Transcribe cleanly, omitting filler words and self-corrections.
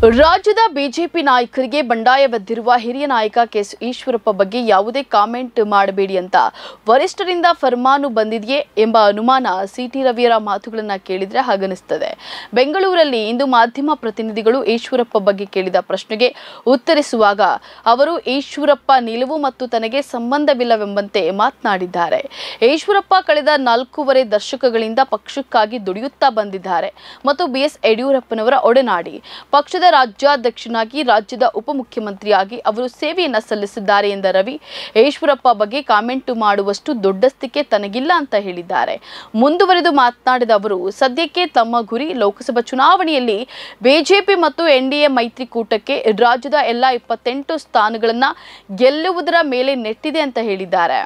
ರಾಜ್ಯದ ಬಿಜೆಪಿ ನಾಯಕರಿಗೆ ಬಂಡಾಯವೆದ್ದಿರುವ ಹಿರಿಯ ನಾಯಕ ಕೆಎಸ್ ಈಶ್ವರಪ್ಪ ಬಗ್ಗೆ ಯಾವುದೇ ಕಾಮೆಂಟ್ ಮಾಡಬೇಡಿ ಅಂತ ವರಿಷ್ಠರಿಂದ ಫರ್ಮಾನು ಬಂದಿದೆಯೇ ಎಂಬ ಅನುಮಾನ ಸಿಟಿ ರವಿಯವರ ಮಾತುಗಳನ್ನು ಕೇಳಿದ್ರೆ ಹಾಗನಿಸುತ್ತದೆ. ಬೆಂಗಳೂರಲ್ಲಿ ಇಂದು ಮಾಧ್ಯಮ ಪ್ರತಿನಿಧಿಗಳು ಈಶ್ವರಪ್ಪ ಬಗ್ಗೆ ಕೇಳಿದ ಪ್ರಶ್ನೆಗೆ ಉತ್ತರಿಸುವಾಗ ಅವರು ಈಶ್ವರಪ್ಪ ನಿಲುವು ಮತ್ತು ತನಗೆ ಸಂಬಂಧವಿಲ್ಲವೆಂಬಂತೆ ಮಾತನಾಡಿದ್ದಾರೆ. ಈಶ್ವರಪ್ಪ ಕಳೆದ 4.5 ದಶಕಗಳಿಂದ ಪಕ್ಷಕ್ಕಾಗಿ ದುಡಿಯುತ್ತಾ ಬಂದಿದ್ದಾರೆ ಮತ್ತು ಬಿಎಸ್ ಯಡಿಯೂರಪ್ಪನವರ ಒಡನಾಡಿ. ಪಕ್ಷದ ರಾಜ್ಯಾಧ್ಯಕ್ಷನಾಗಿ ರಾಜ್ಯದ ಉಪಮುಖ್ಯಮಂತ್ರಿಯಾಗಿ ಅವರು ಸೇವೆಯನ್ನ ಸಲ್ಲಿಸಿದ್ದಾರೆ ಎಂದ ರವಿ, ಈಶ್ವರಪ್ಪ ಬಗ್ಗೆ ಕಾಮೆಂಟ್ ಮಾಡುವಷ್ಟು ದೊಡ್ಡಸ್ತಿಕೆ ತನಗಿಲ್ಲ ಅಂತ ಹೇಳಿದ್ದಾರೆ. ಮುಂದುವರೆದು ಮಾತನಾಡಿದ ಅವರು, ಸದ್ಯಕ್ಕೆ ತಮ್ಮ ಗುರಿ ಲೋಕಸಭಾ ಚುನಾವಣೆಯಲ್ಲಿ ಬಿಜೆಪಿ ಮತ್ತು ಎನ್ಡಿಎ ಮೈತ್ರಿಕೂಟಕ್ಕೆ ರಾಜ್ಯದ ಎಲ್ಲ 28 ಸ್ಥಾನಗಳನ್ನು ಗೆಲ್ಲುವುದರ ಮೇಲೆ ನೆಟ್ಟಿದೆ ಅಂತ ಹೇಳಿದ್ದಾರೆ.